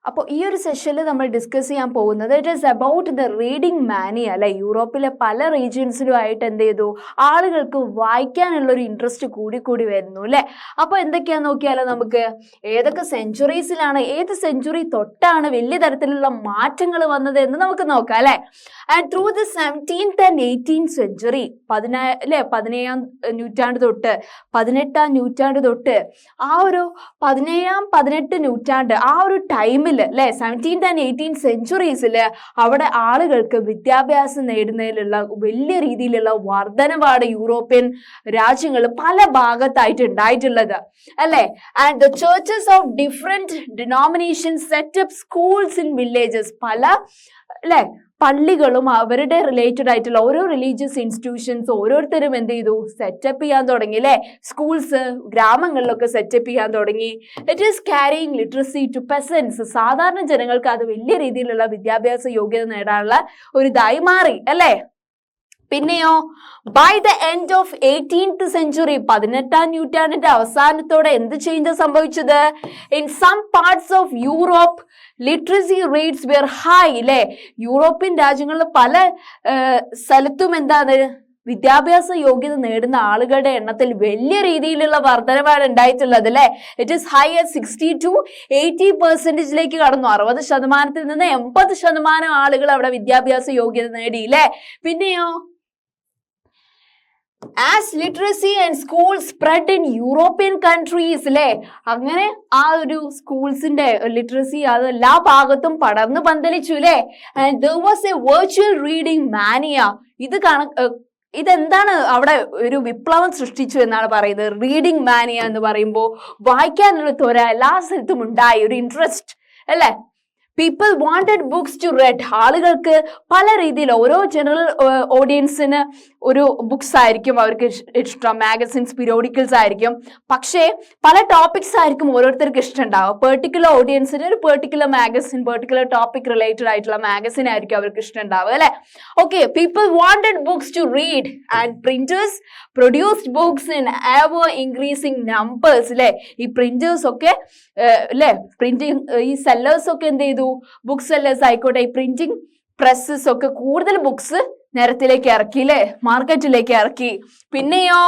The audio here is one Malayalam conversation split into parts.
അപ്പോൾ ഈ ഒരു സെഷനിൽ നമ്മൾ ഡിസ്കസ് ചെയ്യാൻ പോകുന്നത് it is about the reading mania അല്ലെ. യൂറോപ്പിലെ പല റീജിയൻസിലുമായിട്ട് എന്ത് ചെയ്തു, ആളുകൾക്ക് വായിക്കാനുള്ള ഒരു ഇൻട്രസ്റ്റ് കൂടി വരുന്നു അല്ലെ. അപ്പോൾ എന്തൊക്കെയാന്ന് നോക്കിയാലോ നമുക്ക്. ഏതൊക്കെ സെഞ്ചുറീസിലാണ്, ഏത് സെഞ്ചുറി തൊട്ടാണ് വലിയ തരത്തിലുള്ള മാറ്റങ്ങൾ വന്നത് എന്ന് നമുക്ക് നോക്കാം അല്ലെ. And through the 17th and 18th century 17ാം നൂറ്റാണ്ട് തൊട്ട് 18ാം നൂറ്റാണ്ട് തൊട്ട് ആ ഒരു 17-18 നൂറ്റാണ്ട് ആ ഒരു ടൈമിൽ അല്ലെ 17th and 18th centuries അവിടെ ആളുകൾക്ക് വിദ്യാഭ്യാസം നേടുന്നതിലുള്ള വലിയ രീതിയിലുള്ള വർധനവാണ് യൂറോപ്യൻ രാജ്യങ്ങൾ പല ഭാഗത്തായിട്ട് ഉണ്ടായിട്ടുള്ളത് അല്ലെ. And the churches of different denominations set up schools in villages. പല അല്ലെ പള്ളികളും അവരുടെ റിലേറ്റഡ് ആയിട്ടുള്ള ഓരോ റിലീജിയസ് ഇൻസ്റ്റിറ്റ്യൂഷൻസ് ഓരോരുത്തരും എന്ത് ചെയ്തു, സെറ്റപ്പ് ചെയ്യാൻ തുടങ്ങി അല്ലെ. സ്കൂൾസ് ഗ്രാമങ്ങളിലൊക്കെ സെറ്റപ്പ് ചെയ്യാൻ തുടങ്ങി. It is carrying literacy to peasants. സാധാരണ ജനങ്ങൾക്ക് അത് വലിയ രീതിയിലുള്ള വിദ്യാഭ്യാസ യോഗ്യത നേടാനുള്ള ഒരു ഇതായി മാറി അല്ലെ. പിന്നെയോ by the end of 18th century 18ാം നൂറ്റാണ്ടിന്റെ അവസാനത്തോടെ എന്ത് ചേഞ്ച് സംഭവിച്ചത്? In some parts of Europe literacy rates were high അല്ലെ. യൂറോപ്യൻ രാജ്യങ്ങളിലെ പല സ്ഥലത്തും എന്താണ്, വിദ്യാഭ്യാസ യോഗ്യത നേടുന്ന ആളുകളുടെ എണ്ണത്തിൽ വലിയ രീതിയിലുള്ള വർധനവാണ് ഉണ്ടായിട്ടുള്ളത് അല്ലെ. It is high at 60 to 80% കടന്നു. 60% നിന്ന് 80% ആളുകൾ അവിടെ വിദ്യാഭ്യാസ യോഗ്യത നേടി അല്ലെ. പിന്നെയോ as literacy and school spread in European countries അല്ലെ. അങ്ങനെ ആ ഒരു സ്കൂൾസിന്റെ ലിറ്ററസി അത് എല്ലാ ഭാഗത്തും പടർന്നു പന്തലിച്ചു അല്ലെ. And there was a virtual reading mania. ഇതെന്താണ് അവിടെ ഒരു വിപ്ലവം സൃഷ്ടിച്ചു എന്നാണ് പറയുന്നത്. റീഡിംഗ് മാനിയ എന്ന് പറയുമ്പോൾ വായിക്കാനുള്ള ത്വര എല്ലാ സ്ഥലത്തും ഉണ്ടായി, ഒരു ഇൻട്രസ്റ്റ് അല്ലെ. People wanted books to read. ആളുകൾക്ക് പല രീതിയിൽ ഓരോ ജനറൽ ഓഡിയൻസിന് ഒരു ബുക്സ് ആയിരിക്കും അവർക്ക് ഇഷ്ടം, മാഗസിൻസ് പീരിയോഡിക്കൽസ് ആയിരിക്കും. പക്ഷേ പല ടോപ്പിക്സ് ആയിരിക്കും ഓരോരുത്തർക്ക് ഇഷ്ടം ഉണ്ടാവും. പെർട്ടിക്കുലർ ഓഡിയൻസിന് ഒരു particular magazine, particular topic related ആയിട്ടുള്ള മാഗസിൻ ആയിരിക്കും അവർക്ക് ഇഷ്ടം ഉണ്ടാവുക അല്ലെ. Okay, people wanted books to read and printers produced books in ever increasing numbers അല്ലെ. ഈ പ്രിന്റേഴ്സ് ഒക്കെ അല്ലെ, പ്രിന്റിങ് ഈ സെല്ലേഴ്സ് ഒക്കെ എന്ത് ചെയ്തു, ബുക്ക് സെല്ലേഴ്സ് ആയിക്കോട്ടെ, ഈ പ്രിന്റിംഗ് പ്രസ്സസ് ഒക്കെ കൂടുതൽ ബുക്സ് നിരത്തിലേക്ക് ഇറക്കി അല്ലെ, മാർക്കറ്റിലേക്ക് ഇറക്കി. പിന്നെയോ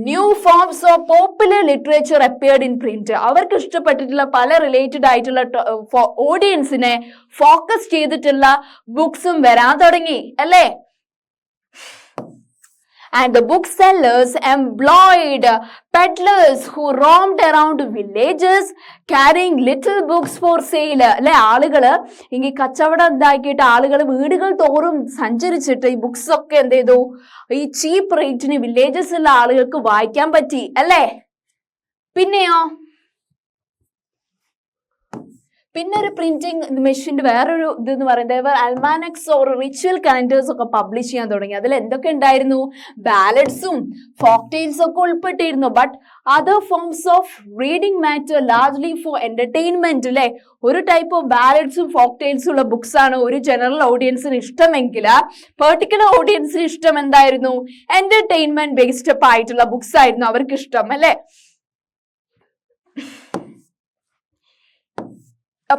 new forms of popular literature appeared in print. അവർക്ക് ഇഷ്ടപ്പെട്ടിട്ടുള്ള പല റിലേറ്റഡ് ആയിട്ടുള്ള ഓഡിയൻസിനെ ഫോക്കസ് ചെയ്തിട്ടുള്ള ബുക്സും വരാൻ തുടങ്ങി അല്ലെ. And the booksellers employed peddlers who roamed around villages carrying little books for sale അല്ലെ. ആളുകള് ഇങ്ങനെ കച്ചവടം ഉണ്ടാക്കിയിട്ട് ആളുകൾ വീടുകൾ തോറും സഞ്ചരിച്ചിട്ട് ഈ ബുക്സ് ഒക്കെ എന്ത് ചെയ്തു, ഈ ചീപ്പ് റേറ്റിന് വില്ലേജസിലുള്ള ആളുകൾക്ക് വായിക്കാൻ പറ്റി അല്ലെ. പിന്നെയോ പിന്നെ ഒരു പ്രിന്റിംഗ് മെഷീന്റെ വേറൊരു ഇതെന്ന് പറയുന്നത് അൽമാനക്സ് ഓർ റിച്വൽ കലണ്ടേഴ്സ് ഒക്കെ പബ്ലിഷ് ചെയ്യാൻ തുടങ്ങി. അതിൽ എന്തൊക്കെ ഉണ്ടായിരുന്നു, ബാലഡ്സും ഫോക്ക് ടെയിൽസ് ഒക്കെ ഉൾപ്പെട്ടിരുന്നു. But other forms of reading matter largely for entertainment അല്ലെ. ഒരു ടൈപ്പ് ഓഫ് ബാലഡ്സും ഫോക്ക് ടെയിൽസും ഉള്ള ബുക്സ് ആണ് ഒരു ജനറൽ ഓഡിയൻസിന് ഇഷ്ടമെങ്കിൽ പെർട്ടിക്കുലർ ഓഡിയൻസിന് ഇഷ്ടം എന്തായിരുന്നു, എന്റർടൈൻമെന്റ് ബേസ്ഡ് അപ്പ് ആയിട്ടുള്ള ബുക്സ് ആയിരുന്നു അവർക്ക് ഇഷ്ടം അല്ലെ.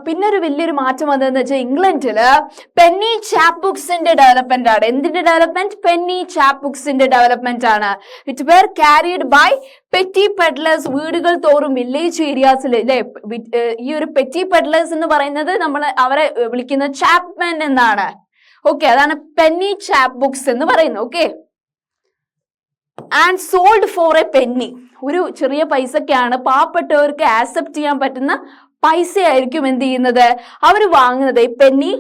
പിന്നെ ഒരു വലിയൊരു മാറ്റം വന്നതെന്ന് വെച്ചാൽ ഇംഗ്ലണ്ടില് പെന്നി ചാപ്പ് ബുക്സിന്റെ ഡെവലപ്മെന്റ് ആണ്. എന്തിന്റെ ഡെവലപ്മെന്റ്? പെന്നി ചാപ്പ് ബുക്സിന്റെ ഡെവലപ്മെന്റ് ആണ്. It were carried by petty peddlers. വീടുകൾ തോറും വില്ലേജ് ഏരിയാസിൽ അല്ലെ. ഈ ഒരു പെറ്റി പെഡ്ലേഴ്സ് എന്ന് പറയുന്നത് നമ്മൾ അവരെ വിളിക്കുന്ന ചാപ്മെൻ എന്നാണ്. ഓക്കെ, അതാണ് പെന്നി ചാപ്പ് ബുക്സ് എന്ന് പറയുന്നത്. Okay, and sold for A Penny. ഒരു ചെറിയ പൈസക്കാണ് പാവപ്പെട്ടവർക്ക് ആക്സെപ്റ്റ് ചെയ്യാൻ പറ്റുന്ന പൈസ ആയിരിക്കും എന്ത് ചെയ്യുന്നത്, അവർ വാങ്ങുന്നത്. ഈ പെന്നി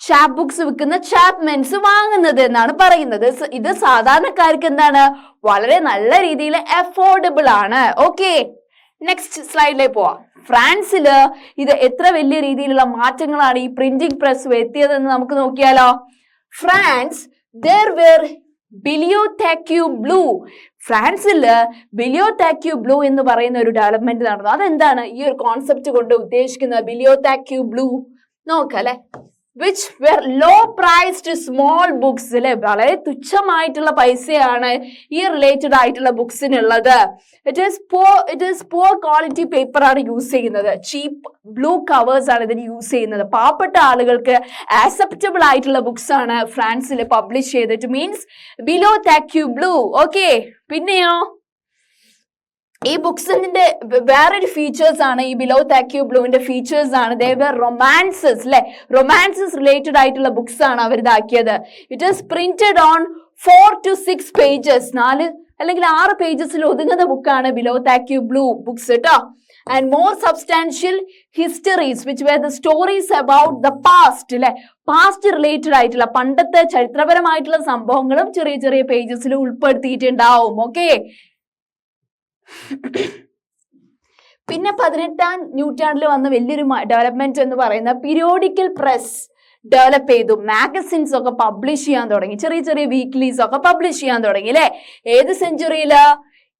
ചാപ്പ് ബുക്സ് വിൽക്കുന്ന ചാപ്മെൻസ് വാങ്ങുന്നത് എന്നാണ് പറയുന്നത്. ഇത് സാധാരണക്കാർക്ക് എന്താണ്, വളരെ നല്ല രീതിയിൽ അഫോർഡബിൾ ആണ്. ഓക്കെ, നെക്സ്റ്റ് സ്ലൈഡിലേക്ക് പോവാം. ഫ്രാൻസില് ഇത് എത്ര വലിയ രീതിയിലുള്ള മാറ്റങ്ങളാണ് ഈ പ്രിന്റിംഗ് പ്രസ് വരുത്തിയതെന്ന് നമുക്ക് നോക്കിയാലോ. France there were Bibliotheque Bleue. ഫ്രാൻസില് ബിലിയോതാക്യൂ ബ്ലൂ എന്ന് പറയുന്ന ഒരു ഡെവലപ്മെന്റ് നടന്നു. അതെന്താണ് ഈ ഒരു കോൺസെപ്റ്റ് കൊണ്ട് ഉദ്ദേശിക്കുന്നത്? ബിലിയോതാക്യൂ ബ്ലൂ നോക്കല്ലേ. which were low priced small books അല്ലെ, വളരെ തുച്ഛമായിട്ടുള്ള പൈസയാണ് ഈ റിലേറ്റഡ് ആയിട്ടുള്ള ബുക്സിനുള്ളത്. It is poor quality paper ആണ് യൂസ് ചെയ്യുന്നത്. ചീപ്പ് ബ്ലൂ കവേഴ്സ് ആണ് ഇതിന് യൂസ് ചെയ്യുന്നത്. പാവപ്പെട്ട ആളുകൾക്ക് ആക്സെപ്റ്റബിൾ ആയിട്ടുള്ള ബുക്സ് ആണ് ഫ്രാൻസിൽ പബ്ലിഷ് ചെയ്തിട്ട്, means Bibliotheque Bleue. Okay, പിന്നെയോ ഈ ബുക്സിന്റെ വേറൊരു ഫീച്ചേഴ്സ് ആണ്, ഈ ബിലോ താക്യൂ ബ്ലൂവിന്റെ ഫീച്ചേഴ്സ് ആണ്. റൊമാൻസസ് അല്ലെ, റൊമാൻസസ് റിലേറ്റഡ് ആയിട്ടുള്ള ബുക്സ് ആണ് അവർ ഇതാക്കിയത്. It is printed on 4 to 6 pages, 4 അല്ലെങ്കിൽ 6 പേജസിൽ ഒതുങ്ങുന്ന ബുക്കാണ് ബിലോ താക്യൂ ബ്ലൂ ബുക്സ് കേട്ടോ. And more substantial histories which were the stories about the past അല്ലെ, പാസ്റ്റ് റിലേറ്റഡ് ആയിട്ടുള്ള പണ്ടത്തെ ചരിത്രപരമായിട്ടുള്ള സംഭവങ്ങളും ചെറിയ ചെറിയ പേജസിൽ ഉൾപ്പെടുത്തിയിട്ടുണ്ടാവും. ഓക്കെ, പിന്നെ 18ാം നൂറ്റാണ്ടിൽ വന്ന വലിയൊരു ഡെവലപ്മെന്റ് എന്ന് പറയുന്ന പീരിയോഡിക്കൽ പ്രസ് ഡെവലപ്പ് ചെയ്തു. മാഗസിൻസ് ഒക്കെ പബ്ലിഷ് ചെയ്യാൻ തുടങ്ങി, ചെറിയ ചെറിയ വീക്ക്ലീസ് ഒക്കെ പബ്ലിഷ് ചെയ്യാൻ തുടങ്ങി അല്ലെ. ഏത് സെഞ്ചുറിയില്?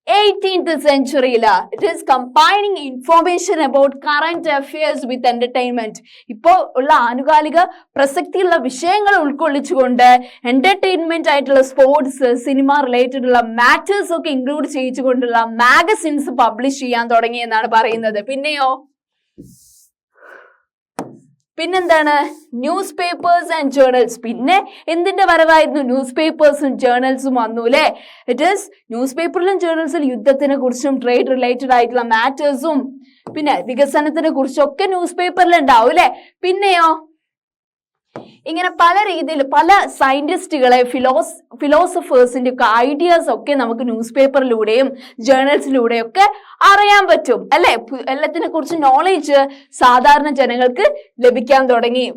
18th centuryയില്. It is combining information about current affairs with entertainment. ഇപ്പോൾ ഉള്ള ആനുകാലിക പ്രസക്തിയുള്ള വിഷയങ്ങൾ ഉൾക്കൊള്ളിച്ചുകൊണ്ട് എന്റർടൈൻമെന്റ് ആയിട്ടുള്ള സ്പോർട്സ്, സിനിമ റിലേറ്റഡ് ഉള്ള മാറ്റേഴ്സ് ഒക്കെ ഇൻക്ലൂഡ് ചെയ്യിച്ചുകൊണ്ടുള്ള മാഗസിൻസ് പബ്ലിഷ് ചെയ്യാൻ തുടങ്ങി എന്നാണ് പറയുന്നത്. പിന്നെന്താണ്? News papers and journals. പിന്നെ എന്തിന്റെ വരവായിരുന്നു? ന്യൂസ് പേപ്പേഴ്സും ജേർണൽസും വന്നു അല്ലെ. ഇറ്റ് ഈസ് ന്യൂസ് പേപ്പറിലും ജേർണൽസിലും യുദ്ധത്തിനെ കുറിച്ചും ട്രേഡ് റിലേറ്റഡ് ആയിട്ടുള്ള മാറ്റേഴ്സും പിന്നെ വികസനത്തിനെ കുറിച്ചും ഒക്കെ ന്യൂസ് പേപ്പറിൽ ഉണ്ടാവും അല്ലെ. പിന്നെയോ ഇങ്ങനെ പല രീതിയിൽ പല സയന്റിസ്റ്റുകളെ ഫിലോസഫേഴ്സിന്റെ ഒക്കെ ഐഡിയാസ് ഒക്കെ നമുക്ക് ന്യൂസ് പേപ്പറിലൂടെയും ജേർണൽസിലൂടെയും ഒക്കെ അറിയാൻ പറ്റും അല്ലെ. എല്ലാത്തിനെ കുറിച്ച് നോളേജ് സാധാരണ ജനങ്ങൾക്ക് ലഭിക്കാൻ തുടങ്ങി.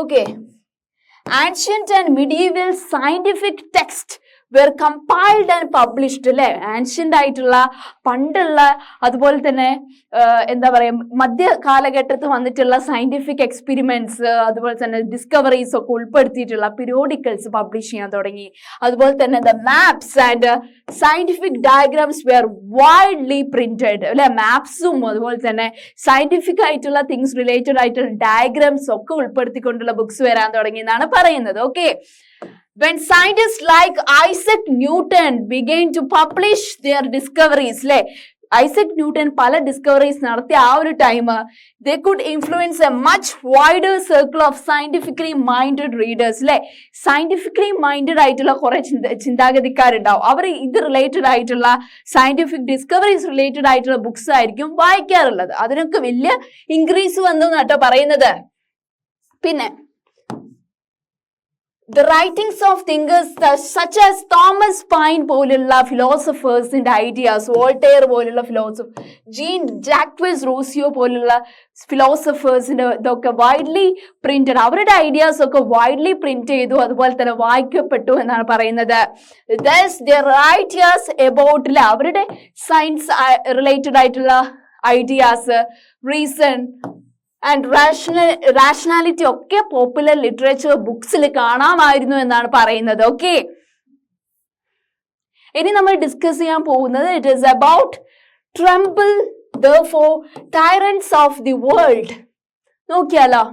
Okay, ancient and medieval scientific text were compiled and published അല്ലെ. ആൻഷ്യന്റ് ആയിട്ടുള്ള പണ്ടുള്ള അതുപോലെ തന്നെ എന്താ പറയാ മധ്യ കാലഘട്ടത്തിൽ വന്നിട്ടുള്ള സയന്റിഫിക് എക്സ്പെരിമെന്റ്സ് അതുപോലെ തന്നെ ഡിസ്കവറീസ് ഒക്കെ ഉൾപ്പെടുത്തിയിട്ടുള്ള പീരിയോഡിക്കൽസ് പബ്ലിഷ് ചെയ്യാൻ തുടങ്ങി. അതുപോലെ തന്നെ the maps and scientific diagrams were widely printed അല്ലെ. മാപ്സും അതുപോലെ തന്നെ സയന്റിഫിക് ആയിട്ടുള്ള തിങ്സ് റിലേറ്റഡ് ആയിട്ടുള്ള ഡയഗ്രാംസ് ഒക്കെ ഉൾപ്പെടുത്തിക്കൊണ്ടുള്ള ബുക്സ് വരാൻ തുടങ്ങി എന്നാണ് പറയുന്നത്. Okay, when scientists like Isaac Newton began to publish their discoveries അല്ലെ, ഐസക് ന്യൂട്ടൺ പല ഡിസ്കവറീസ് നടത്തിയ ആ ഒരു time, they could influence a much wider circle of scientifically minded readers അല്ലെ. സയന്റിഫിക്കലി മൈൻഡഡ് ആയിട്ടുള്ള കുറെ ചിന്താഗതിക്കാരുണ്ടാവും. അവർ ഇത് റിലേറ്റഡ് ആയിട്ടുള്ള സയന്റിഫിക് ഡിസ്കവറീസ് റിലേറ്റഡ് ആയിട്ടുള്ള ബുക്സ് ആയിരിക്കും വായിക്കാറുള്ളത്. അതിനൊക്കെ വലിയ ഇൻക്രീസ് വന്നു എന്നാട്ടോ പറയുന്നത്. പിന്നെ the writings of thinkers such as Thomas Paine പോലുള്ള ഫിലോസഫേഴ്സിന്റെ ഐഡിയാസ്, വോൾട്ടയർ പോലുള്ള ഫിലോസഫർ, ജീൻ ജാക്വസ് റൂസിയോ പോലുള്ള ഫിലോസഫേഴ്സിന്റെ ഇതൊക്കെ വൈഡ്ലി പ്രിന്റഡ്, അവരുടെ ഐഡിയാസ് ഒക്കെ വൈഡ്ലി പ്രിന്റ് ചെയ്തു, അതുപോലെ തന്നെ വായിക്കപ്പെട്ടു എന്നാണ് പറയുന്നത്. Thus their ideas about അവരുടെ സയൻസ് റിലേറ്റഡ് ആയിട്ടുള്ള ഐഡിയാസ്, റീസൺ ആൻഡ് റാഷണാലിറ്റി ഒക്കെ പോപ്പുലർ ലിറ്ററേച്ചർ ബുക്സിൽ കാണാമായിരുന്നു എന്നാണ് പറയുന്നത്. ഓക്കെ, ഇനി നമ്മൾ ഡിസ്കസ് ചെയ്യാൻ പോകുന്നത് it is about tremble therefore tyrants of the world. നോക്കിയാലോ,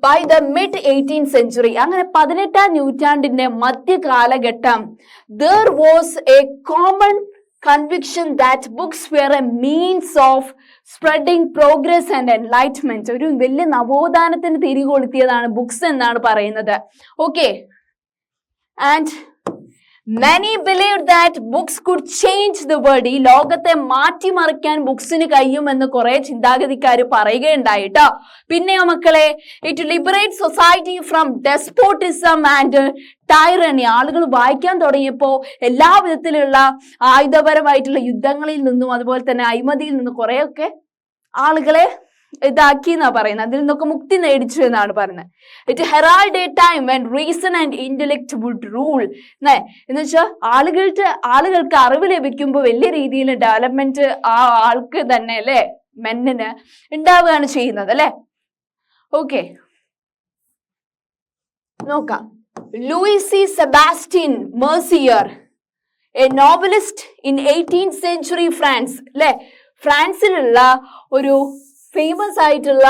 by the mid 18th century, അങ്ങനെ 18ാം നൂറ്റാണ്ടിന്റെ മധ്യകാലഘട്ടം, there was a common conviction that books were a means of spreading progress and enlightenment. ഒരു വലിയ നവോത്ഥാനത്തിന് തിരികൊളുത്തിയതാണ് ബുക്സ് എന്നാണ് പറയുന്നത്. Okay, and many believed that books could change the world. ഈ ലോകത്തെ മാറ്റിമറിക്കാൻ ബുക്സിന് കഴിയുമെന്ന് കുറെ ചിന്താഗതിക്കാര് പറയുകയുണ്ടായിട്ടോ. പിന്നെയോ മക്കളെ, it liberate society from despotism and tyranny. ആളുകൾ വായിക്കാൻ തുടങ്ങിയപ്പോ എല്ലാ വിധത്തിലുള്ള ആയുധപരമായിട്ടുള്ള യുദ്ധങ്ങളിൽ നിന്നും അതുപോലെ തന്നെ അഴിമതിയിൽ നിന്നും കുറെയൊക്കെ ആളുകളെ ഇതാക്കി എന്നാ പറയുന്നത്, അതിൽ നിന്നൊക്കെ മുക്തി നേടിച്ചു എന്നാണ് പറയുന്നത്. It herald a time when reason and intellect would rule. എന്ന് വെച്ചാൽ ആളുകൾക്ക് അറിവ് ലഭിക്കുമ്പോൾ വലിയ രീതിയിൽ ഡെവലപ്മെന്റ് ആ ആൾക്ക് തന്നെ അല്ലെ, മെന്നിന് ഉണ്ടാവുകയാണ് ചെയ്യുന്നത് അല്ലെ. ഓക്കെ, നോക്കാം. Louis Sebastien Mercier, a novelist in 18th century France അല്ലെ. ഫ്രാൻസിലുള്ള ഒരു ഫേമസ് ആയിട്ടുള്ള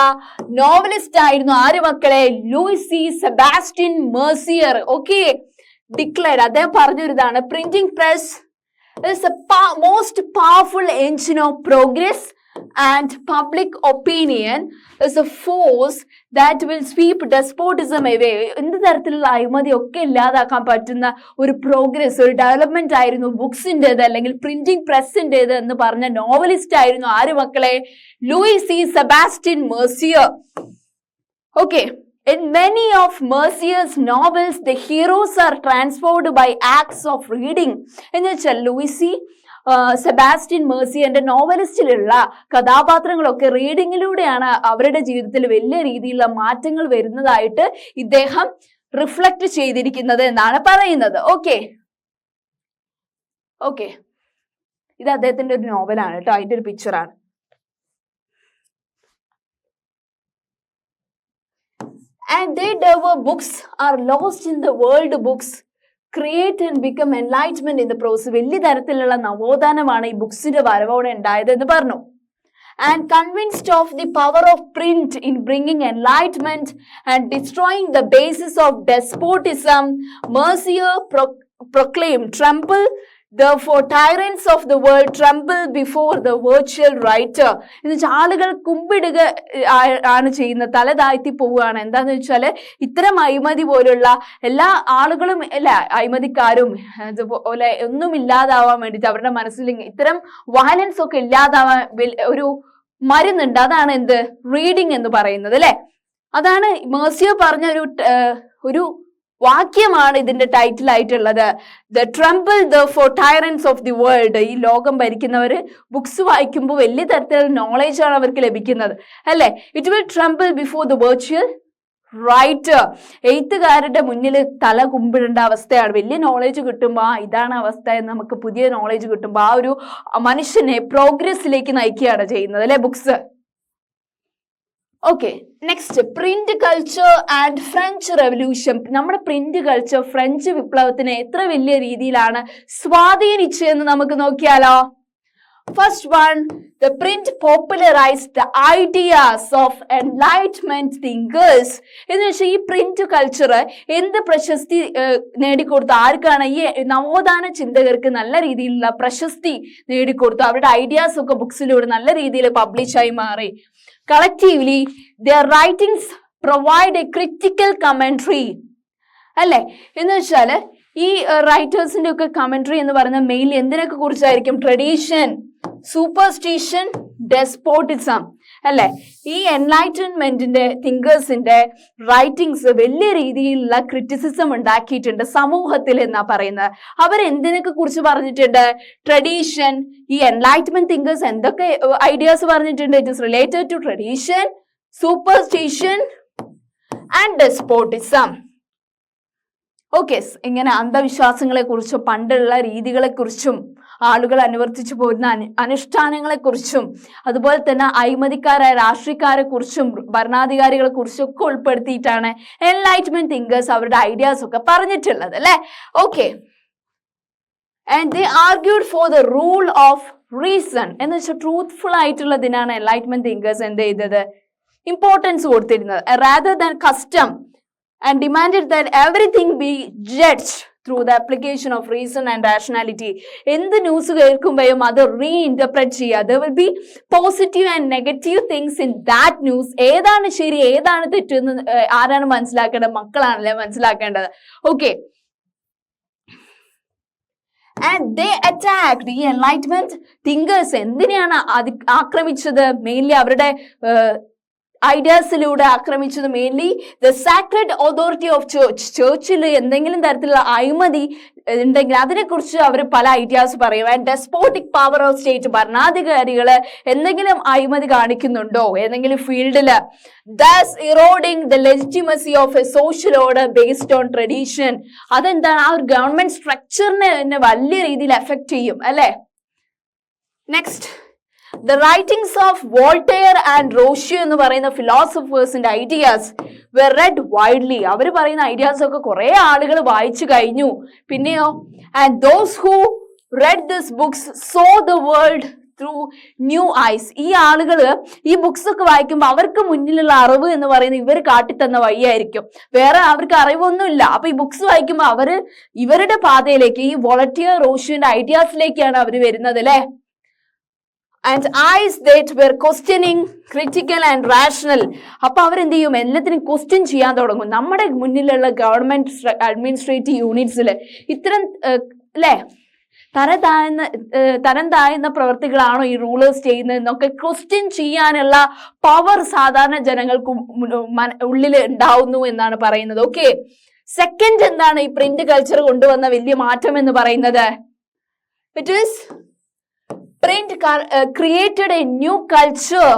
നോവലിസ്റ്റ് ആയിരുന്നു ആര് മക്കളെ? Louis Sebastien Mercier. Okay, declared. അദ്ദേഹം പറഞ്ഞൊരു ഇതാണ്, printing press is a most powerful engine of progress and public opinion is a force that will sweep despotism away. എന്ത് തരത്തിലുള്ള അഴിമതി ഒക്കെ ഇല്ലാതാക്കാൻ പറ്റുന്ന ഒരു പ്രോഗ്രസ്, ഒരു ഡെവലപ്മെന്റ് ആയിരുന്നു ബുക്സിൻ്റെത് അല്ലെങ്കിൽ പ്രിന്റിംഗ് പ്രസിൻ്റെത് എന്ന് പറഞ്ഞ നോവലിസ്റ്റ് ആയിരുന്നു ആര് മക്കളെ? Louis Sebastien Mercier. Okay, in many of Mercier's novels, the heroes are transformed by acts of reading. എന്ന് വെച്ചാൽ ലൂയിസി സെബാസ്റ്റ്യൻ മെർസിയറിന്റെ നോവലിസ്റ്റിലുള്ള കഥാപാത്രങ്ങളൊക്കെ റീഡിങ്ങിലൂടെയാണ് അവരുടെ ജീവിതത്തിൽ വലിയ രീതിയിലുള്ള മാറ്റങ്ങൾ വരുന്നതായിട്ട് ഇദ്ദേഹം റിഫ്ലക്ട് ചെയ്തിരിക്കുന്നത് എന്നാണ് പറയുന്നത്. ഓക്കെ, ഇത് അദ്ദേഹത്തിന്റെ ഒരു നോവലാണ് കേട്ടോ, അതിന്റെ ഒരു പിക്ചറാണ്. And their books are lost in the world. Books create and become enlightenment in the process. വലിയ തരത്തിലുള്ള നവോത്ഥാനമാണ് ഈ ബുക്സിന്റെ വരവോടെ ഉണ്ടായതെന്ന് പറഞ്ഞു. And convinced of the power of print in bringing enlightenment and destroying the basis of despotism, Mercier proclaimed, "Trample therefore tyrants of the world, tremble before the virtual writer." എന്ന് വെച്ചാൽ ആളുകൾ കുമ്പിടുക ആണ് ചെയ്യുന്നത്, തല താഴ്ത്തി പോവുകയാണ്. എന്താന്ന് വെച്ചാല് ഇത്തരം അഴിമതി പോലുള്ള എല്ലാ ആളുകളും അല്ല, അഴിമതിക്കാരും അതുപോലെ ഒന്നും ഇല്ലാതാവാൻ വേണ്ടിയിട്ട് അവരുടെ മനസ്സിൽ ഇത്തരം വയലൻസ് ഒക്കെ ഇല്ലാതാവാൻ ഒരു മരുന്നുണ്ട്. അതാണ് എന്ത്? റീഡിങ് എന്ന് പറയുന്നത് അല്ലെ. അതാണ് മെർസിയർ പറഞ്ഞ ഒരു വാക്യമാണ് ഇതിന്റെ ടൈറ്റിൽ ആയിട്ടുള്ളത്. The tremble for tyrants of the world. ഈ ലോകം ഭരിക്കുന്നവര് ബുക്സ് വായിക്കുമ്പോൾ വലിയ തരത്തിലുള്ള നോളേജ് ആണ് അവർക്ക് ലഭിക്കുന്നത് അല്ലെ. It will ട്രംബിൾ before the virtual writer. എഴുത്തുകാരുടെ മുന്നിൽ തല കുമ്പിടേണ്ട അവസ്ഥയാണ്. വലിയ നോളേജ് കിട്ടുമ്പോൾ ഇതാണ് അവസ്ഥ എന്ന് നമുക്ക് പുതിയ നോളേജ് കിട്ടുമ്പോൾ ആ ഒരു മനുഷ്യനെ പ്രോഗ്രസിലേക്ക് നയിക്കുകയാണ് ചെയ്യുന്നത് അല്ലെ books. Okay, next print culture and French revolution. നമ്മുടെ പ്രിന്റ് കൾച്ചർ ഫ്രഞ്ച് വിപ്ലവത്തിനെ എത്ര വലിയ രീതിയിലാണ് സ്വാധീനിച്ചതെന്ന് നമുക്ക് നോക്കിയാലോ. First one, the print popularized the ideas of enlightenment thinkers. എന്ന് വെച്ചാൽ ഈ പ്രിന്റ് കൾച്ചർ എന്ത് പ്രശസ്തി നേടിക്കൊടുത്തു? ആർക്കാണ്? ഈ നവോത്ഥാന ചിന്തകർക്ക് നല്ല രീതിയിലുള്ള പ്രശസ്തി നേടിക്കൊടുത്തു. അവരുടെ ഐഡിയാസ് ഒക്കെ ബുക്സിലൂടെ നല്ല രീതിയിൽ പബ്ലിഷായി മാറി. Collectively, their writings provide a critical commentary. അല്ലെ, എന്ന് വെച്ചാല് ഈ റൈറ്റേഴ്സിന്റെ ഒക്കെ കമന്ററി എന്ന് പറയുന്നത് മെയിൻലി എന്തിനൊക്കെ കുറിച്ചായിരിക്കും? ട്രഡീഷൻ, സൂപ്പർസ്റ്റിഷൻ, ഡെസ്പോട്ടിസം അല്ലെ. ഈ എൻലൈറ്റൻമെന്റിന്റെ തിങ്കേഴ്സിന്റെ റൈറ്റിംഗ്സ് വലിയ രീതിയിലുള്ള ക്രിറ്റിസിസം ഉണ്ടാക്കിയിട്ടുണ്ട് സമൂഹത്തിൽ എന്നാ പറയുന്നത്. അവരെന്തിനൊക്കെ കുറിച്ച് പറഞ്ഞിട്ടുണ്ട്? ട്രഡീഷൻ. ഈ എൻലൈറ്റ്മെന്റ് തിങ്കേഴ്സ് എന്തൊക്കെ ഐഡിയാസ് പറഞ്ഞിട്ടുണ്ട്? It is related to tradition, superstition and despotism. Okay, ഇങ്ങനെ അന്ധവിശ്വാസങ്ങളെ കുറിച്ചും പണ്ടുള്ള രീതികളെ കുറിച്ചും ആളുകൾ അനുവർത്തിച്ചു പോരുന്ന അനുഷ്ഠാനങ്ങളെ കുറിച്ചും അതുപോലെ തന്നെ അഴിമതിക്കാരായ രാഷ്ട്രീയക്കാരെ കുറിച്ചും ഭരണാധികാരികളെ കുറിച്ചും ഒക്കെ ഉൾപ്പെടുത്തിയിട്ടാണ് എൻലൈറ്റ്മെന്റ് തിങ്കേഴ്സ് അവരുടെ ഐഡിയാസ് ഒക്കെ പറഞ്ഞിട്ടുള്ളത് അല്ലെ. Okay, and they argued for the rule of reason. എന്ന് വെച്ചാൽ ട്രൂത്ത്ഫുൾ ആയിട്ടുള്ളതിനാണ് എൻലൈറ്റ്മെന്റ് തിങ്കേഴ്സ് എന്ത് ചെയ്തത്? ഇമ്പോർട്ടൻസ് കൊടുത്തിരുന്നത്. Rather than custom and demanded that everything be judged through the application of reason and rationality. എന്ത് ന്യൂസ് കേൾക്കുമ്പോഴും അത് റീഇന്റർപ്രറ്റ് ചെയ്യുക. there will be positive and negative things in that news. ഏതാണ് ശരി ഏതാണ് തെറ്റെന്ന് ആരാണ് മനസ്സിലാക്കേണ്ടത്? മക്കളാണല്ലേ മനസ്സിലാക്കേണ്ടത്. Okay, and they attacked the enlightenment thinkers. എന്തിനെയാണ് ആക്രമിച്ചത്? മെയിൻലി അവരുടെ ഐഡിയാസിലൂടെ ആക്രമിച്ചത് mainly the sacred authority of church. ചേർച്ചിൽ എന്തെങ്കിലും തരത്തിലുള്ള അഴിമതി ഉണ്ടെങ്കിൽ അതിനെക്കുറിച്ച് അവർ പല ഐഡിയാസ് പറയും. And despotic power of state. ഭരണാധികാരികള് എന്തെങ്കിലും അഴിമതി കാണിക്കുന്നുണ്ടോ ഏതെങ്കിലും ഫീൽഡില്? Thus eroding the legitimacy of a social order based on tradition. അതെന്താണ്? ആ ഒരു ഗവൺമെന്റ് സ്ട്രക്ചറിനെ തന്നെ വലിയ രീതിയിൽ എഫക്ട് ചെയ്യും അല്ലെ. Next, The writings of Voltaire and Rousseau എന്ന് പറയുന്ന ഫിലോസഫേഴ്സിന്റെ ഐഡിയാസ് were read widely. അവർ പറയുന്ന ഐഡിയാസ് ഒക്കെ കുറെ ആളുകൾ വായിച്ചു കഴിഞ്ഞു. പിന്നെയോ, and those who read these books saw the world through new eyes. ഈ ആളുകള് ഈ ബുക്സ് ഒക്കെ വായിക്കുമ്പോൾ അവർക്ക് മുന്നിലുള്ള അറിവ് എന്ന് പറയുന്നത് ഇവർ കാട്ടിത്തന്ന വഴിയായിരിക്കും, വേറെ അവർക്ക് അറിവൊന്നുമില്ല. അപ്പൊ ഈ ബുക്സ് വായിക്കുമ്പോൾ അവര് ഇവരുടെ പാതയിലേക്ക്, ഈ വോളറ്റിയർ റോഷ്യന്റെ ഐഡിയാസിലേക്കാണ് അവർ വരുന്നത് അല്ലെ. And eyes that were questioning, critical and rational. അപ്പൊ അവരെന്ത് ചെയ്യും, എല്ലാത്തിനും ക്വസ്റ്റ്യൻ ചെയ്യാൻ തുടങ്ങും. നമ്മുടെ മുന്നിലുള്ള ഗവൺമെന്റ് അഡ്മിനിസ്ട്രേറ്റീവ് യൂണിറ്റ്സില് ഇത്തരം അല്ലെ തരം താഴ്ന്ന പ്രവർത്തികളാണോ ഈ റൂളേഴ്സ് ചെയ്യുന്നതെന്നൊക്കെ ക്വസ്റ്റ്യൻ ചെയ്യാനുള്ള പവർ സാധാരണ ജനങ്ങൾക്ക് ഉള്ളിൽ ഉണ്ടാവുന്നു എന്നാണ് പറയുന്നത്. ഓക്കെ, സെക്കൻഡ് എന്താണ് ഈ പ്രിന്റ് കൾച്ചർ കൊണ്ടുവന്ന വലിയ മാറ്റം എന്ന് പറയുന്നത്? It is print created a new culture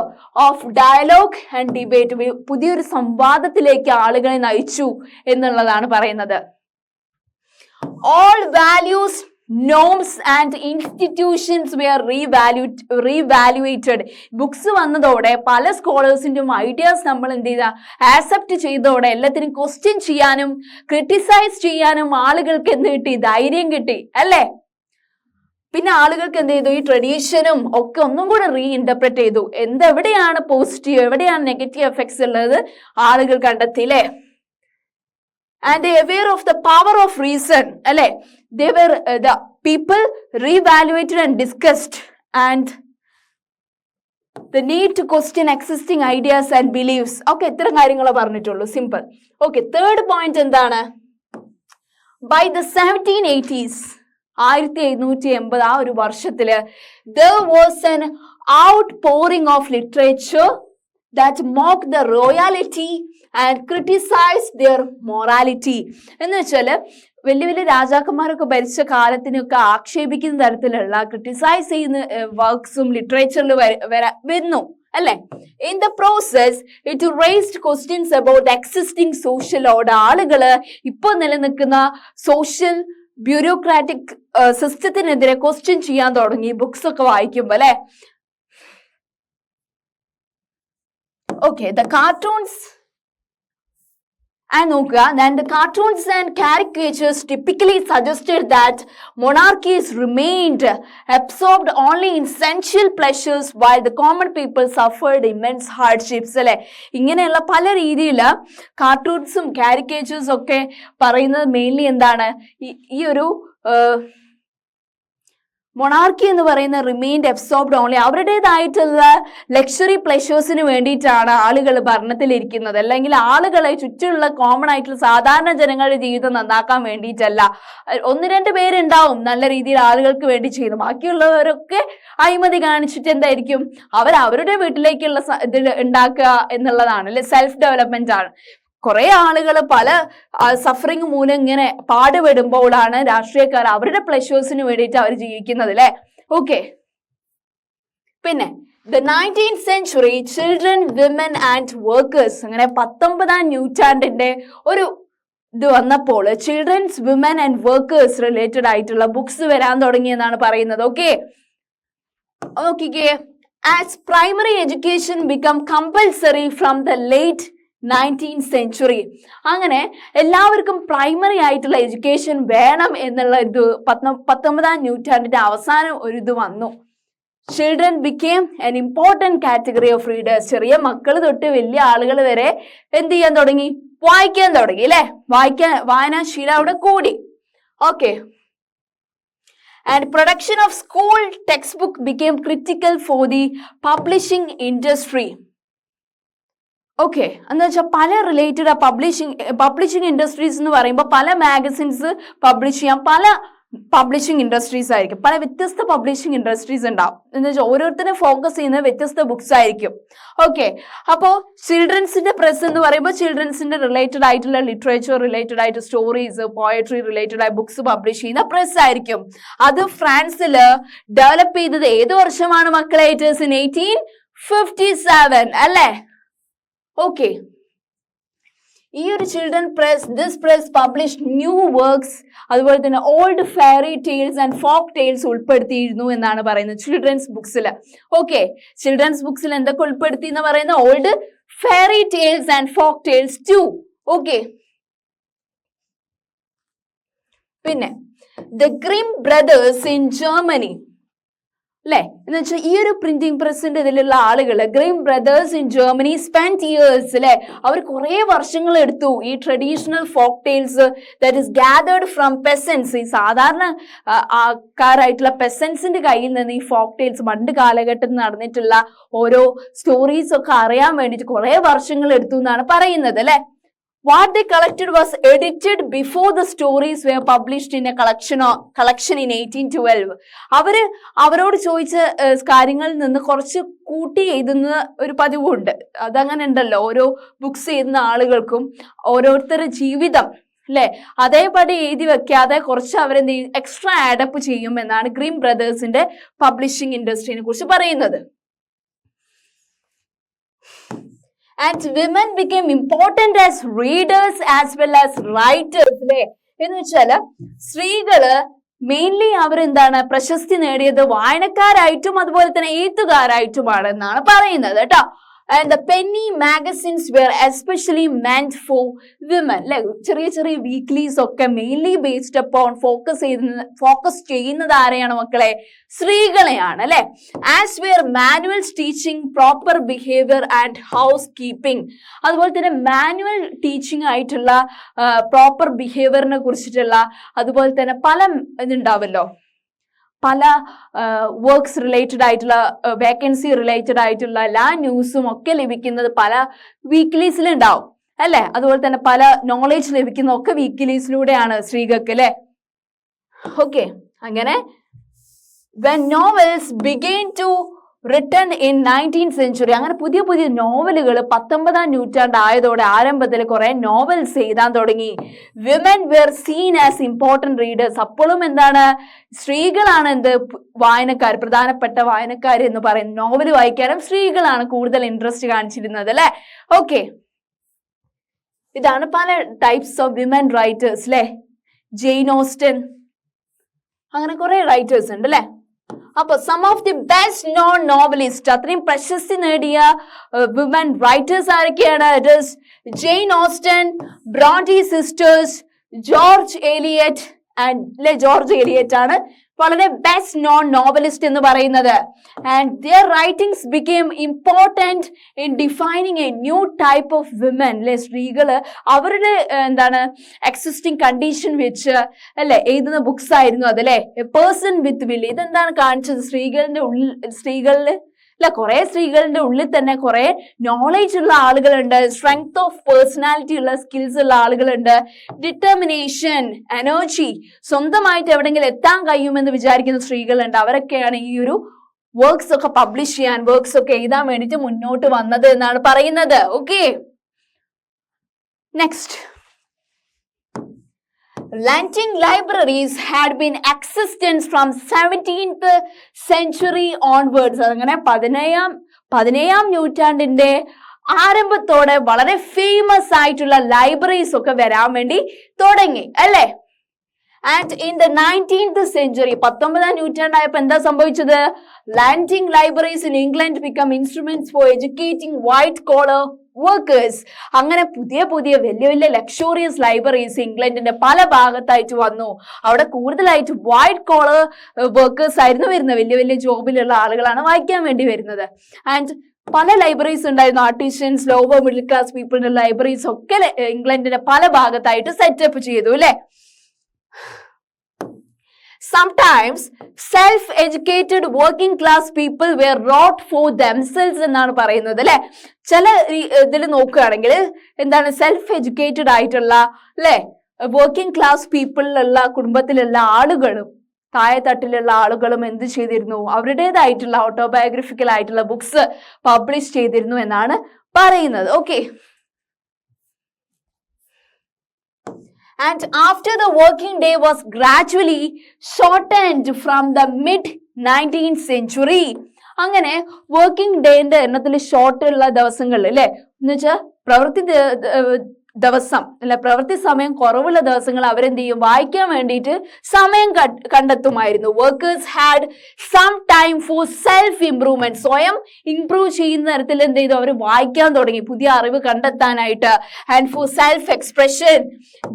of dialogue and debate. പുതിയൊരു സംവാദത്തിലേക്ക് ആളുകളെ നയിച്ചു എന്നുള്ളതാണ് പറയുന്നത്. All values, norms and institutions were reevaluated. Books വന്നതോടെ പല സ്കോളേഴ്സിന്റെയും ഐഡിയാസ് നമ്മൾ എന്ത് ചെയ്ത ആക്സെപ്റ്റ് ചെയ്തതോടെ എല്ലാത്തിനും ക്വസ്റ്റ്യൻ ചെയ്യാനും ക്രിട്ടിസൈസ് ചെയ്യാനും ആളുകൾക്ക് എന്ത് കിട്ടി, ധൈര്യം കിട്ടി അല്ലേ. പിന്നെ ആളുകൾക്ക് എന്ത് ചെയ്തു, ഈ ട്രഡീഷനും ഒക്കെ ഒന്നും കൂടെ റീഇന്റർപ്രറ്റ് ചെയ്തു. എവിടെയാണ് പോസിറ്റീവ്, എവിടെയാണ് നെഗറ്റീവ് എഫക്ട്സ് ഉള്ളത് ആളുകൾ കണ്ടെത്തിയില്ലേ. And aware of the power of reason അല്ലെ. they were the people reevaluated and discussed and the need to question existing ideas and beliefs. Okay, ഇത്തരം കാര്യങ്ങളെ പറഞ്ഞിട്ടുള്ളൂ, സിമ്പിൾ. ഓക്കെ, തേർഡ് പോയിന്റ് എന്താണ്? by the 1780s 1780 ആ ഒരു വർഷത്തില് there was an outpouring of literature that mocked the royalty and criticized their morality. എന്ന് വെച്ചാല് വലിയ വലിയ രാജാക്കന്മാരൊക്കെ ഭരിച്ച കാലത്തിനൊക്കെ ആക്ഷേപിക്കുന്ന തരത്തിലുള്ള ക്രിട്ടിസൈസ് ചെയ്യുന്ന വർക്ക്സും ലിറ്ററേച്ചറിൽ വരുന്നു അല്ലെ. In the process it raised questions about existing social order. ആളുകള് ഇപ്പൊ നിലനിൽക്കുന്ന സോഷ്യൽ ബ്യൂറോക്രാറ്റിക് സിസ്റ്റത്തിനെതിരെ ക്വസ്റ്റ്യൻ ചെയ്യാൻ തുടങ്ങി ബുക്സ് ഒക്കെ വായിക്കുമ്പോ അല്ലെ. ഓക്കെ, ദ കാർട്ടൂൺസ് നോക്കുക. then the cartoons and caricatures typically suggested that monarchies remained absorbed only in sensual pleasures while the common people suffered immense hardships അല്ലെ. ഇങ്ങനെയുള്ള പല രീതിയില് കാർട്ടൂൺസും കാരിക്കേച്ചേഴ്സും ഒക്കെ പറയുന്നത് മെയിൻലി എന്താണ്, ഈ ഒരു മൊണാർക്കി എന്ന് പറയുന്ന റിമെയിൻഡ് അബ്സോർബ്ഡ് ഓൺലി, അവരുടേതായിട്ടുള്ള ലക്ഷറി പ്ലഷേഴ്സിന് വേണ്ടിയിട്ടാണ് ആളുകൾ ഭരണത്തിലിരിക്കുന്നത്, അല്ലെങ്കിൽ ആളുകളെ ചുറ്റുമുള്ള കോമൺ ആയിട്ടുള്ള സാധാരണ ജനങ്ങളുടെ ജീവിതം നന്നാക്കാൻ വേണ്ടിയിട്ടല്ല. ഒന്ന് രണ്ട് പേരുണ്ടാവും നല്ല രീതിയിൽ ആളുകൾക്ക് വേണ്ടി ചെയ്യുന്നു, ബാക്കിയുള്ളവരൊക്കെ അഴിമതി കാണിച്ചിട്ട് എന്തായിരിക്കും അവരുടെ വീട്ടിലേക്കുള്ള ഇത് ഉണ്ടാക്കുക എന്നുള്ളതാണ് അല്ലെ. സെൽഫ് ഡെവലപ്മെന്റ് ആണ്. കുറെ ആളുകൾ പല സഫറിങ് മൂലം ഇങ്ങനെ പാടുപെടുമ്പോഴാണ് രാഷ്ട്രീയക്കാർ അവരുടെ പ്ലഷേഴ്സിന് വേണ്ടിയിട്ട് അവർ ജീവിക്കുന്നത് അല്ലെ. ഓക്കെ, പിന്നെ the 19th century children, women and workers, അങ്ങനെ 19ാം നൂറ്റാണ്ടിന്റെ ഒരു ഇത് വന്നപ്പോൾ children's, women and workers related ആയിട്ടുള്ള ബുക്സ് വരാൻ തുടങ്ങിയെന്നാണ് പറയുന്നത്. ഓക്കെ, നോക്കിക്കേ. As primary education become compulsory from the late 19th century. അങ്ങനെ എല്ലാവർക്കും പ്രൈമറി ആയിട്ടുള്ള എഡ്യൂക്കേഷൻ വേണം എന്നുള്ള ഇത് 19ാം നൂറ്റാണ്ടിന്റെ അവസാനം ഒരു ഇത് വന്നു. Children became an important category of readers. ചെറിയ മക്കൾ തൊട്ട് വലിയ ആളുകൾ വരെ എന്ത് ചെയ്യാൻ തുടങ്ങി, വായിക്കാൻ തുടങ്ങി അല്ലെ. വായനാശീലം അവിടെ കൂടി. Okay, and production of school textbook became critical for the publishing industry. Okay, എന്ന് വെച്ചാൽ പല റിലേറ്റഡ് പബ്ലിഷിംഗ് ഇൻഡസ്ട്രീസ് എന്ന് പറയുമ്പോൾ പല മാഗസിൻസ് പബ്ലിഷ് ചെയ്യാൻ പല പബ്ലിഷിംഗ് ഇൻഡസ്ട്രീസ് ആയിരിക്കും, പല വ്യത്യസ്ത പബ്ലിഷിംഗ് ഇൻഡസ്ട്രീസ് ഉണ്ടാവും. എന്ന് വെച്ചാൽ ഓരോരുത്തരും ഫോക്കസ് ചെയ്യുന്നത് വ്യത്യസ്ത ബുക്സ് ആയിരിക്കും. ഓക്കെ, അപ്പോൾ ചിൽഡ്രൻസിന്റെ പ്രസ് എന്ന് പറയുമ്പോൾ ചിൽഡ്രൻസിന്റെ റിലേറ്റഡ് ആയിട്ടുള്ള ലിറ്ററേച്ചർ റിലേറ്റഡ് ആയിട്ട് സ്റ്റോറീസ്, പോയട്രി റിലേറ്റഡ് ആയി ബുക്സ് പബ്ലിഷ് ചെയ്യുന്ന പ്രസ് ആയിരിക്കും. അത് ഫ്രാൻസിൽ ഡെവലപ്പ് ചെയ്തത് ഏത് വർഷമാണ് മക്കളെ? ഇറ്റ് ഈസ് ഇൻ 1857 അല്ലേ. ഓക്കെ, ഈ ഒരു children press, this press publish new works, അതുപോലെ തന്നെ old fairy tales and folk tales ഉൾപ്പെടുത്തിയിരുന്നു എന്നാണ് പറയുന്നത് ചിൽഡ്രൻസ് ബുക്സിൽ. ഓക്കെ, ചിൽഡ്രൻസ് ബുക്സിൽ എന്തൊക്കെ ഉൾപ്പെടുത്തി എന്ന് പറയുന്നത് old fairy tales and folk tales too. Okay, പിന്നെ the Grimm brothers in Germany. അല്ലെ എന്ന് വെച്ചാൽ ഈ ഒരു പ്രിന്റിംഗ് പ്രസിന്റെ ഇതിലുള്ള ആളുകൾ Grimm brothers in Germany spend years അല്ലെ അവർ കുറെ വർഷങ്ങൾ എടുത്തു ഈ traditional folk tales that is gathered from പെസൻസ് ഈ സാധാരണ ആൾക്കാരായിട്ടുള്ള പെസൻസിന്റെ കയ്യിൽ നിന്ന് ഈ ഫോക്ക് ടെയിൽസ് പണ്ട് കാലഘട്ടത്തിൽ നടന്നിട്ടുള്ള ഓരോ സ്റ്റോറീസ് ഒക്കെ അറിയാൻ വേണ്ടിയിട്ട് കുറെ വർഷങ്ങൾ എടുത്തു എന്നാണ് പറയുന്നത് അല്ലെ. What they collected was edited before the stories were published in a collection in 1812. അവരോട് ചോദിച്ച കാര്യങ്ങളിൽ നിന്ന് കുറച്ച് കൂട്ടി എഴുതുന്ന ഒരു പതിവുണ്ട്. അതങ്ങനെ ഉണ്ടല്ലോ, ഓരോ ബുക്സ് എഴുതുന്ന ആളുകൾക്കും ഓരോരുത്തരുടെ ജീവിതം അല്ലെ അതേപടി എഴുതി വെക്കാതെ കുറച്ച് അവരെന്ത് ചെയ്യും, എക്സ്ട്രാ ആഡപ്പ് ചെയ്യും എന്നാണ് ഗ്രീം ബ്രദേഴ്സിന്റെ പബ്ലിഷിംഗ് ഇൻഡസ്ട്രീനെ കുറിച്ച് പറയുന്നത്. And women became important as readers as well as writers അല്ലെ എന്ന് വെച്ചാല് സ്ത്രീകള് മെയിൻലി അവരെന്താണ് പ്രശസ്തി നേടിയത് വായനക്കാരായിട്ടും അതുപോലെ തന്നെ എഴുത്തുകാരായിട്ടുമാണ് എന്നാണ് പറയുന്നത് കേട്ടോ. And the penny magazines were especially meant for women അല്ലെ ചെറിയ ചെറിയ വീക്ക്ലീസ് ഒക്കെ മെയിൻലി ബേസ്ഡ് അപ്പോൺ ഫോക്കസ് ചെയ്യുന്നത് ആരെയാണ് മക്കളെ, സ്ത്രീകളെയാണ് അല്ലെ. As were manuals teaching proper behaviour and housekeeping അതുപോലെ തന്നെ മാനുവൽ ടീച്ചിങ് ആയിട്ടുള്ള പ്രോപ്പർ ബിഹേവിയറിനെ കുറിച്ചിട്ടുള്ള അതുപോലെ തന്നെ പല ഇതുണ്ടാവല്ലോ, പല വർക്ക്സ് റിലേറ്റഡ് ആയിട്ടുള്ള വേക്കൻസി റിലേറ്റഡ് ആയിട്ടുള്ള എല്ലാ ന്യൂസും ഒക്കെ ലഭിക്കുന്നത് പല വീക്ക്ലീസിലുണ്ടാവും അല്ലെ. അതുപോലെ തന്നെ പല നോളേജ് ലഭിക്കുന്ന ഒക്കെ വീക്ക്ലീസിലൂടെയാണ് സ്ത്രീകൾക്ക് അല്ലെ. ഓക്കെ, അങ്ങനെ when novels began to written in 19th century അങ്ങനെ പുതിയ പുതിയ നോവലുകൾ 19ാം നൂറ്റാണ്ടായതോടെ ആരംഭത്തിൽ കുറെ നോവൽസ് എഴുതാൻ തുടങ്ങി. Women were seen as important readers അപ്പോഴും എന്താണ് സ്ത്രീകളാണ് എന്ത് വായനക്കാർ, പ്രധാനപ്പെട്ട വായനക്കാർ എന്ന് പറയുന്നത്. നോവൽ വായിക്കാനും സ്ത്രീകളാണ് കൂടുതൽ ഇൻട്രസ്റ്റ് കാണിച്ചിരുന്നത് അല്ലെ. ഓക്കെ, ഇതാണ് പല ടൈപ്സ് ഓഫ് വിമൻ റൈറ്റേഴ്സ് അല്ലെ. ജെയിൻ ഓസ്റ്റൻ അങ്ങനെ കുറെ റൈറ്റേഴ്സ് ഉണ്ട് അല്ലെ. അപ്പൊ some of the best known novelist അത്രയും പ്രശസ്തി നേടിയ വിമൻ റൈറ്റേഴ്സ് ആരൊക്കെയാണ്? It is Jane Austen, Bronte sisters, George Eliot George Eliot ആണ് വളരെ ബെസ്റ്റ് നോൺ നോവലിസ്റ്റ് എന്ന് പറയുന്നത്. And their writings became important in defining a new type of women അല്ലെ. സ്ത്രീകള് അവരുടെ എന്താണ് എക്സിസ്റ്റിംഗ് കണ്ടീഷൻ വെച്ച് അല്ലെ എഴുതുന്ന ബുക്സ് ആയിരുന്നു അതല്ലേ. എ പേഴ്സൺ വിത്ത് വിൽ ഇതെന്താണ് കാണിച്ചത്, സ്ത്രീകളില് അല്ല കുറെ സ്ത്രീകളുടെ ഉള്ളിൽ തന്നെ കുറെ നോളേജ് ഉള്ള ആളുകളുണ്ട്, സ്ട്രെങ്ത് ഓഫ് പേഴ്സണാലിറ്റി ഉള്ള സ്കിൽസ് ഉള്ള ആളുകളുണ്ട്, ഡിറ്റർമിനേഷൻ, എനർജി, സ്വന്തമായിട്ട് എവിടെയെങ്കിലും എത്താൻ കഴിയുമെന്ന് വിചാരിക്കുന്ന സ്ത്രീകളുണ്ട്. അവരൊക്കെയാണ് ഈ ഒരു വർക്ക്സ് ഒക്കെ പബ്ലിഷ് ചെയ്യാൻ, വർക്ക്സ് ഒക്കെ എഴുതാൻ വേണ്ടിയിട്ട് മുന്നോട്ട് വന്നത് എന്നാണ് പറയുന്നത്. Okay, next. Lending libraries had been existence from 17th century onwards. അങ്ങനെ 17ാം നൂറ്റാണ്ടിന്റെ ആരംഭത്തോടെ വളരെ ഫേമസ് ആയിട്ടുള്ള ലൈബ്രറീസ് ഒക്കെ വരാൻ വേണ്ടി തുടങ്ങി അല്ലേ. And in the 19th century 19ാം നൂറ്റാണ്ടായപ്പോ എന്താ സംഭവിച്ചത്? Lending libraries in England became instruments for educating white collar workers. അങ്ങനെ പുതിയ പുതിയ വലിയ വലിയ ലക്ഷറിയസ് ലൈബ്രറീസ് ഇംഗ്ലണ്ടിന്റെ പല ഭാഗത്തായിട്ട് വന്നു. അവിടെ കൂടുതലായിട്ട് വൈറ്റ് കോളർ വർക്കേഴ്സ് ആയിരുന്നു വരുന്നത്, വലിയ വലിയ ജോബിലുള്ള ആളുകളാണ് വായിക്കാൻ വേണ്ടി വരുന്നത്. ആൻഡ് പല ലൈബ്രറീസ് ഉണ്ടായിരുന്നു, ആർട്ടിഷ്യൻസ്, ലോവർ മിഡിൽ ക്ലാസ് പീപ്പിളിന്റെ ലൈബ്രറീസ് ഒക്കെ ഇംഗ്ലണ്ടിന്റെ പല ഭാഗത്തായിട്ട് സെറ്റപ്പ് ചെയ്തു അല്ലെ. Sometimes self-educated working class people were wrought for themselves എന്നാണ് പറയുന്നത് അല്ലെ. ചില ഇതിൽ നോക്കുകയാണെങ്കിൽ എന്താണ് സെൽഫ് എഡ്യൂക്കേറ്റഡ് ആയിട്ടുള്ള അല്ലെ വർക്കിംഗ് ക്ലാസ് പീപ്പിളിലുള്ള കുടുംബത്തിലുള്ള ആളുകളും താഴെത്തട്ടിലുള്ള ആളുകളും എന്ത് ചെയ്തിരുന്നു, അവരുടേതായിട്ടുള്ള ഓട്ടോബയോഗ്രഫിക്കൽ ആയിട്ടുള്ള ബുക്സ് പബ്ലിഷ് ചെയ്തിരുന്നു എന്നാണ് പറയുന്നത്. Okay, and after the working day was gradually shortened from the mid 19th century. അങ്ങനെ വർക്കിംഗ് ഡേന്റെ എണ്ണത്തിൽ ഷോർട്ട് ഉള്ള ദിവസങ്ങളിൽ അല്ലെ എന്ന് വെച്ചാൽ പ്രവൃത്തി ദിവസം അല്ലെ പ്രവൃത്തി സമയം കുറവുള്ള ദിവസങ്ങൾ അവരെന്ത് ചെയ്യും വായിക്കാൻ വേണ്ടിയിട്ട് സമയം കണ്ടെത്തുമായിരുന്നു. Workers had some time for self improvement. സ്വയം ഇംപ്രൂവ് ചെയ്യുന്ന തരത്തിൽ എന്ത് ചെയ്തു അവർ വായിക്കാൻ തുടങ്ങി പുതിയ അറിവ് കണ്ടെത്താനായിട്ട്. And for self expression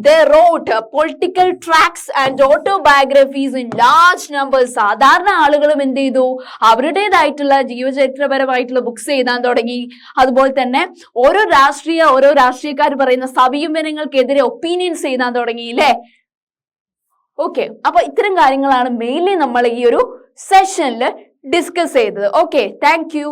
they wrote political tracts and autobiographies in large numbers. സാധാരണ ആളുകളും എന്ത് ചെയ്തു അവരുടേതായിട്ടുള്ള ജീവചരിത്രപരമായിട്ടുള്ള ബുക്സ് എഴുതാൻ തുടങ്ങി. അതുപോലെ തന്നെ ഓരോ രാഷ്ട്രീയക്കാർ പറയുന്ന സമീപനങ്ങൾക്കെതിരെ ഒപ്പീനിയൻസ് എഴുതാൻ തുടങ്ങിയില്ലേ. ഓക്കെ, അപ്പൊ ഇത്തരം കാര്യങ്ങളാണ് മെയിൻലി നമ്മൾ ഈ ഒരു സെഷനിൽ ഡിസ്കസ് ചെയ്തത്. Okay, thank you.